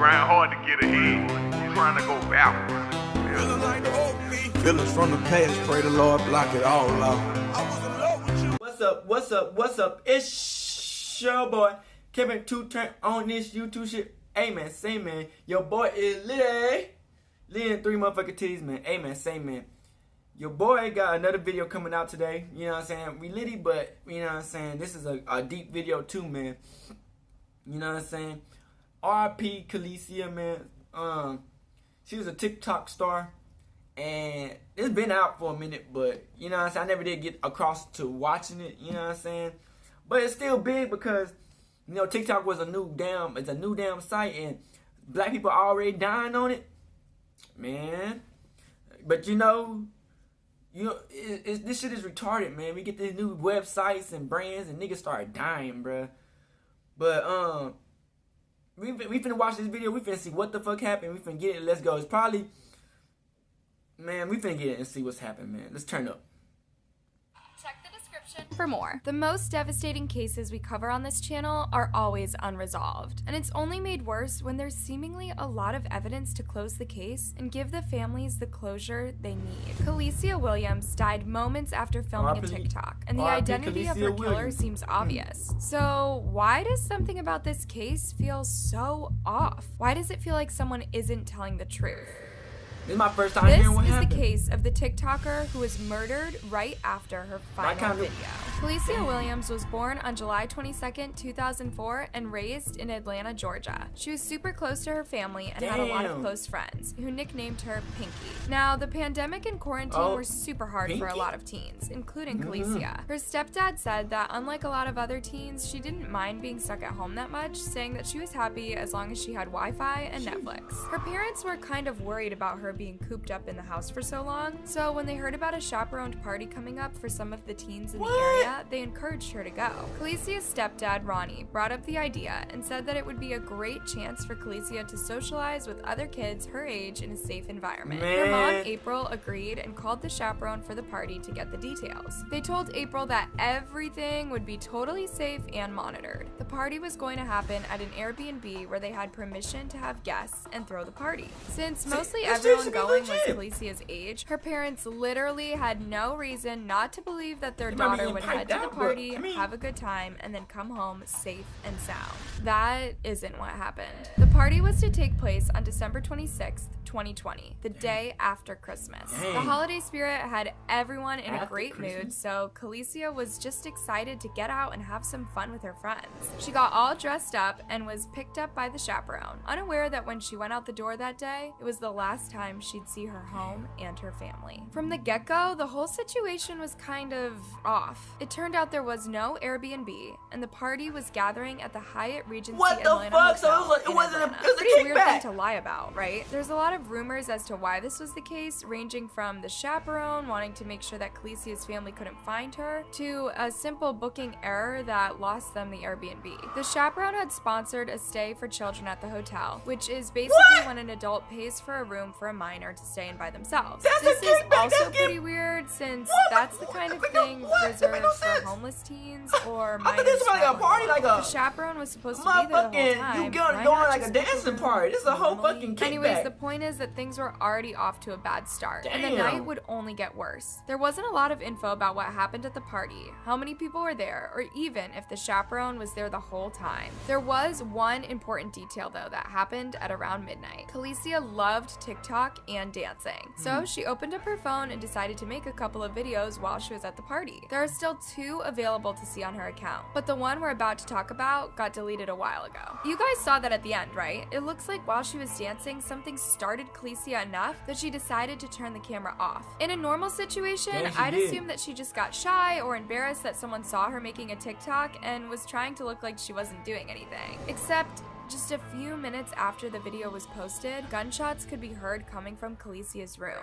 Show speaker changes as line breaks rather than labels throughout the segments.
grind hard to get ahead. You trying to go backwards.
Feeling like the old me. Feelings from the past, pray the Lord block it all out. I was in love with you.
What's up? It's your boy Kevin 2 turn on this YouTube shit. Hey man, say man, your boy is lit in 3 motherfucking titties, man. Hey man, say man, your boy got another video coming out today. You know what I'm saying? We litty, but you know what I'm saying? This is a deep video too, man. You know what I'm saying? R.I.P. Kelicia, man. She was a TikTok star, and it's been out for a minute, but you know what I'm saying? I never did get across to watching it. You know what I'm saying? But it's still big because you know TikTok was a new damn site, and black people are already dying on it, man. But you know, this shit is retarded, man. We get these new websites and brands, and niggas start dying, bruh. But we finna watch this video. We finna see what the fuck happened. We finna get it. Let's go. It's probably, man. We finna get it and see what's happened, man. Let's turn up.
Check the description for more. The most devastating cases we cover on this channel are always unresolved, and it's only made worse when there's seemingly a lot of evidence to close the case and give the families the closure they need. Kelicia Williams died moments after filming a TikTok, and the identity of her killer seems obvious. So why does something about this case feel so off? Why does it feel like someone isn't telling the truth?
This is my first time hearing what happened.
This is the case of the TikToker who was murdered right after her final video. Kelicia Williams was born on July 22nd, 2004 and raised in Atlanta, Georgia. She was super close to her family and had a lot of close friends who nicknamed her Pinky. Now, the pandemic and quarantine were super hard for a lot of teens, including Kelicia. Her stepdad said that unlike a lot of other teens, she didn't mind being stuck at home that much, saying that she was happy as long as she had Wi-Fi and Netflix. Her parents were kind of worried about her being cooped up in the house for so long, so when they heard about a chaperoned party coming up for some of the teens in the area, they encouraged her to go. Kelicia's stepdad, Ronnie, brought up the idea and said that it would be a great chance for Kelicia to socialize with other kids her age in a safe environment. Her mom, April, agreed and called the chaperone for the party to get the details. They told April that everything would be totally safe and monitored. The party was going to happen at an Airbnb where they had permission to have guests and throw the party. Since mostly everyone going was Kelicia's age, her parents literally had no reason not to believe that their daughter would head to the party, have a good time, and then come home safe and sound. That isn't what happened. The party was to take place on December 26th, 2020, the day after Christmas. The holiday spirit had everyone in a great mood, so Kelicia was just excited to get out and have some fun with her friends. She got all dressed up and was picked up by the chaperone, unaware that when she went out the door that day, it was the last time she'd see her home and her family. From the get-go, the whole situation was kind of off. It turned out there was no Airbnb, and the party was gathering at the Hyatt Regency Atlanta Hotel. So it wasn't a pretty weird thing to lie about, right? There's a lot of rumors as to why this was the case, ranging from the chaperone wanting to make sure that Kelicia's family couldn't find her, to a simple booking error that lost them the Airbnb. The chaperone had sponsored a stay for children at the hotel, which is basically when an adult pays for a room for a minor to stay in by themselves. This is also pretty weird, since that's the kind of thing reserved for homeless teens or minors. The chaperone was supposed to be there the whole time.
You going like a dancing party. This is a whole fucking kickback.
Anyways, the point is that things were already off to a bad start, and the night would only get worse. There wasn't a lot of info about what happened at the party, how many people were there, or even if the chaperone was there the whole time. There was one important detail though that happened at around midnight. Kelicia loved TikTok and dancing, so she opened up her phone and decided to make a couple of videos while she was at the party. There are still 2 available to see on her account, but the one we're about to talk about got deleted a while ago. You guys saw that at the end, right? It looks like while she was dancing, something started Kelicia enough that she decided to turn the camera off. In a normal situation, I'd assume that she just got shy or embarrassed that someone saw her making a TikTok and was trying to look like she wasn't doing anything. Except, just a few minutes after the video was posted, gunshots could be heard coming from Kelicia's room.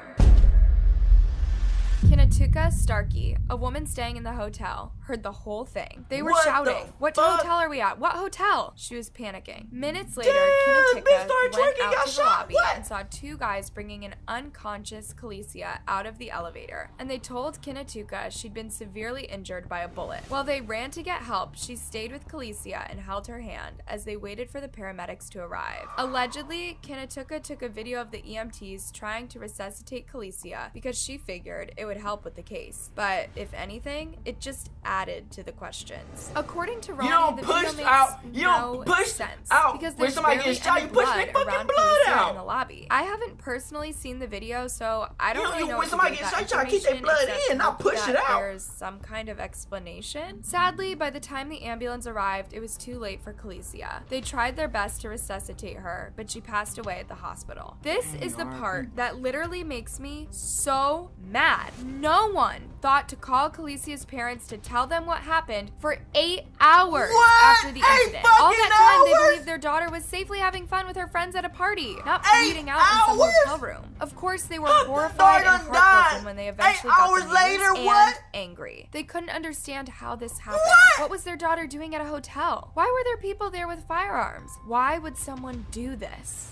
Can a Kenatuka Starkey, a woman staying in the hotel, heard the whole thing. They were
What
shouting,
the
"What
fuck?
hotel are we at? What hotel?" She was panicking. Minutes later,
Damn, bitch
Kenatuka
started
went
twerking,
out
got
to the
shot.
lobby
What?
and saw two guys bringing an unconscious Kelicia out of the elevator, and they told Kenatuka she'd been severely injured by a bullet. While they ran to get help, she stayed with Kelicia and held her hand as they waited for the paramedics to arrive. Allegedly, Kenatuka took a video of the EMTs trying to resuscitate Kelicia because she figured it would help with the case. But if anything, it just added to the questions. According to Ronnie,
You don't
the
push
video makes
out. You
no
don't push
sense
out.
because
When
there's
somebody
barely
gets shot,
any
you push
blood
their fucking
around
blood
Kelicia
out.
in the lobby. I haven't personally seen the video, so I don't really know
when
what to
somebody
do
gets
with
shot,
that
you try to keep their
information,
blood
except
in, not
hope
push it
that
out.
There's some kind of explanation. Sadly, by the time the ambulance arrived, it was too late for Kelicia. They tried their best to resuscitate her, but she passed away at the hospital. This is the part that literally makes me so mad. No one thought to call Kelicia's parents to tell them what happened for 8 hours
What?
after the
8
incident. All that time, they
fucking
believed their daughter was safely having fun with her friends at a party, not
8
bleeding out in some
hours?
hotel room. Of course, they were
The
horrified and
daughter
heartbroken
died.
when they
8
eventually got the
hours
news
later,
and
what?
angry. They couldn't understand how this happened.
What?
Was their daughter doing at a hotel? Why were there people there with firearms? Why would someone do this?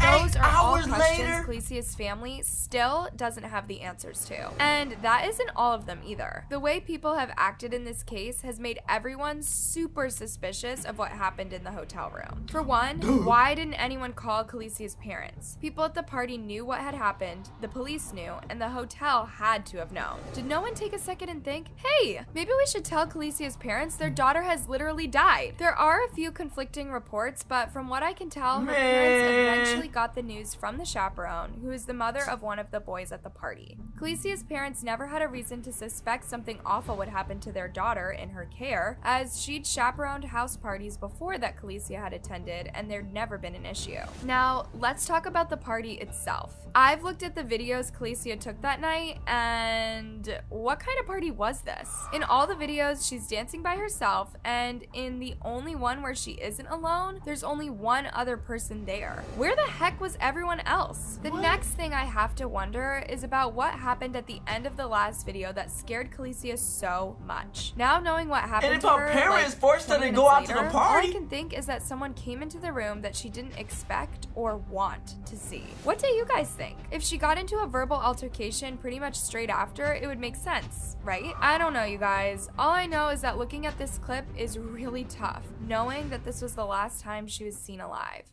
Those
8
are all
hours
questions
later?
Kelicia's family still doesn't have the answers to. And that isn't all of them either. The way people have acted in this case has made everyone super suspicious of what happened in the hotel room. For one, why didn't anyone call Kelicia's parents? People at the party knew what had happened, the police knew, and the hotel had to have known. Did no one take a second and think, hey, maybe we should tell Kelicia's parents their daughter has literally died? There are a few conflicting reports, but from what I can tell, her parents eventually got the news from the chaperone, who is the mother of one of the boys at the party. Kelicia's parents never had a reason to suspect something awful would happen to their daughter in her care, as she'd chaperoned house parties before that Kelicia had attended, and there'd never been an issue. Now, let's talk about the party itself. I've looked at the videos Kelicia took that night, and what kind of party was this? In all the videos, she's dancing by herself, and in the only one where she isn't alone, there's only one other person there. Where the heck was everyone else? The next thing I have to wonder is about what happened at the end of the last video that scared Kelicia so much. Now knowing what happened
And if
to
her
her,
parents
like,
forced her
20
to go
minutes
out to the
later,
party?
all I can think is that someone came into the room that she didn't expect or want to see. What do you guys think? If she got into a verbal altercation pretty much straight after, it would make sense, right? I don't know, you guys. All I know is that looking at this clip is really tough, knowing that this was the last time she was seen alive.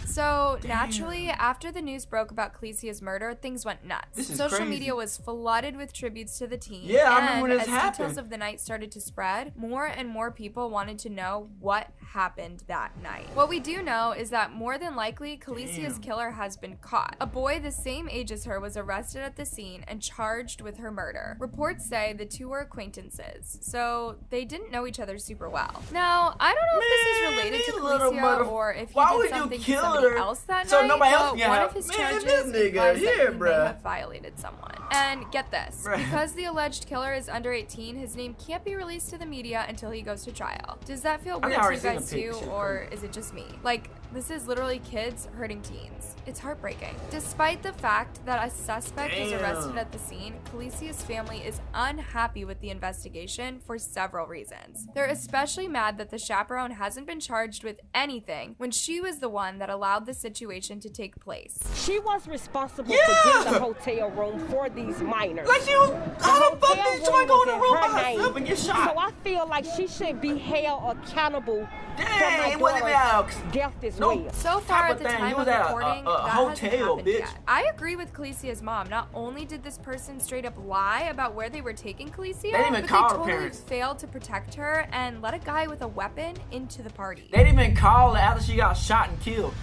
So, naturally, after the news broke about Kelicia's murder, things went nuts.
This is
Social
crazy.
media was flooded with tributes to the teen.
Yeah, I
and
remember when this
as
happened.
details of the night started to spread, more and more people wanted to know what happened that night. What we do know is that more than likely, Kelicia's killer has been caught. A boy the same age as her was arrested at the scene and charged with her murder. Reports say the two were acquaintances, so they didn't know each other super well. Now, I don't know if this is related to
these little
Kelicia or if he
Why
did
would you
something to
kill
somebody
her
else that
so
night,
nobody else
but
can
one
have-
of his
Man,
charges
this nigga
implies
here,
that he may
bruh.
have violated someone. And get this,
Bruh.
because the alleged killer is under 18, his name can't be released to the media until he goes to trial. Does that feel
I
weird to
already
you
seen
guys
the pic.
too,
Shit
or is it just me? Like, this is literally kids hurting teens. It's heartbreaking. Despite the fact that a suspect was arrested at the scene, Kelicia's family is unhappy with the investigation for several reasons. They're especially mad that the chaperone hasn't been charged with anything when she was the one that allowed the situation to take place.
She was responsible
Yeah.
for getting the hotel room for these minors.
Like she was, how the fuck
hotel
did somebody go in the
was
room
her
by
name.
herself and get shot?
So I feel like she should be held accountable
Dang,
for
what
my
did
daughter's
that-
death as
No.
well.
So far
Type
at
of
the
thing.
time
You
of
was at a
recording, that
hotel,
hasn't happened
bitch.
yet. I agree with Kelicia's mom. Not only did this person straight up lie about where they were taking Kelicia,
They didn't even
but
call
they
her
totally
parents.
failed to protect her and let a guy with a weapon into the party.
They didn't even call her after she got shot and killed.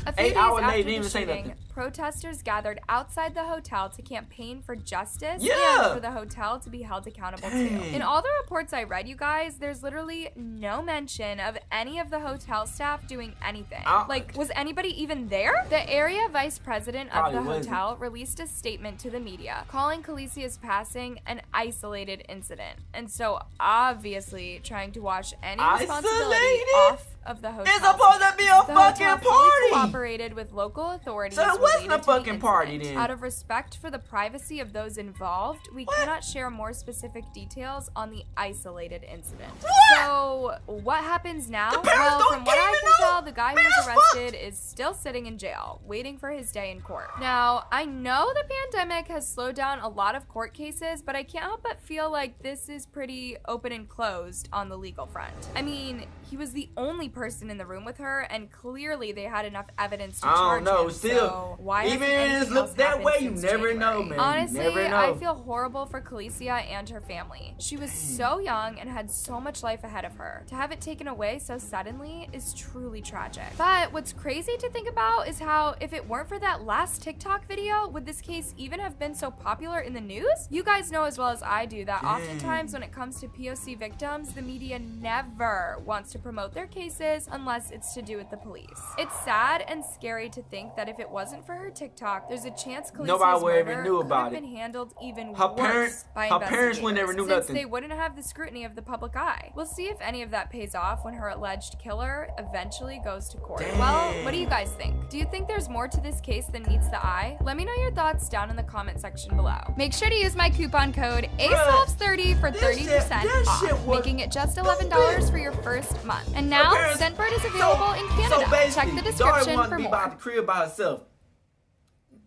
A few
8
days
hours
after
later,
the
didn't even say
shooting,
nothing.
protesters gathered outside the hotel to campaign for justice
Yeah.
and for the hotel to be held accountable
Dang.
too. In all the reports I read, you guys, there's literally no mention of any of the hotel staff doing anything. Like, was anybody even there? The area vice president of
Probably
the
wasn't.
hotel released a statement to the media calling Kelicia's passing an isolated incident, and so obviously trying to wash any responsibility
Isolated?
off of the hotel.
It's supposed to be a
The
fucking
hotel fully
party.
cooperated with local authorities.
So it wasn't
related
a
to the
fucking party
incident.
then.
Out of respect for the privacy of those involved, we cannot share more specific details on the isolated incident. So what happens now? Well, from what I can tell, the guy who was arrested is still sitting in jail, waiting for his day in court. Now, I know the pandemic has slowed down a lot of court cases, but I can't help but feel like this is pretty open and closed on the legal front. I mean, he was the only person in the room with her, and clearly they had enough evidence to charge him.
Still,
so why
even
hasn't
if it
anything
looks
else
that
happened
way, you
since
never know,
January?
man.
Honestly,
you never know.
I feel horrible for Kelicia and her family. She was so young and had so much life ahead of her. To have it taken away so suddenly is truly tragic. But what's crazy to think about is how if it weren't for that last TikTok video, would this case even have been so popular in the news? You guys know as well as I do that oftentimes when it comes to POC victims, the media never wants to promote their cases unless it's to do with the police. It's sad and scary to think that if it wasn't for her TikTok, there's a chance Kelicia's murder could have been handled even worse by
parents would never knew
investigators,
nothing.
since they wouldn't have the scrutiny of the public eye. We'll see if any of that pays off when her alleged killer eventually goes to court. Well, what do you guys think? Do you think there's more to this case than meets the eye? Let me know your thoughts down in the comment section below. Make sure to use my coupon code ASOLVES30 for 30% off, making it just $11 for your first month. And now, Scentbird is available in Canada. Check the description for more.
About the crib by herself.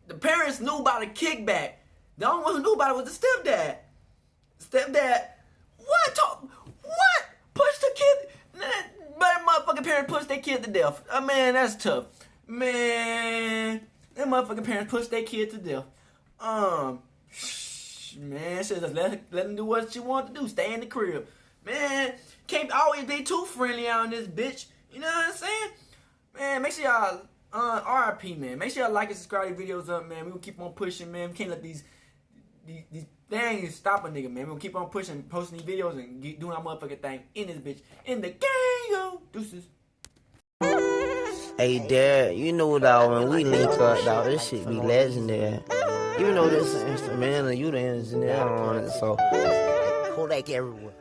The parents knew about the kickback. The only one who knew about it was the stepdad. Stepdad, what? Push the kid? But motherfucking parents push their kid to death. Man, that's tough. Man, them motherfucking parents push their kid to death. Man, should just let them do what she want to do. Stay in the crib. Man, can't always be too friendly on this bitch. You know what I'm saying? Man, make sure y'all R.I.P, man. Make sure y'all like and subscribe to videos up, man. We will keep on pushing, man. We can't let these things stop a nigga, man. We will keep on pushing, posting these videos and doing our motherfucking thing in this bitch. In the game, yo. Deuces.
Hey, Dad, you know, dog, when we link up, dog, this shit be legendary. Even though this is instrumental, you the engineer on it, so Kodak everywhere.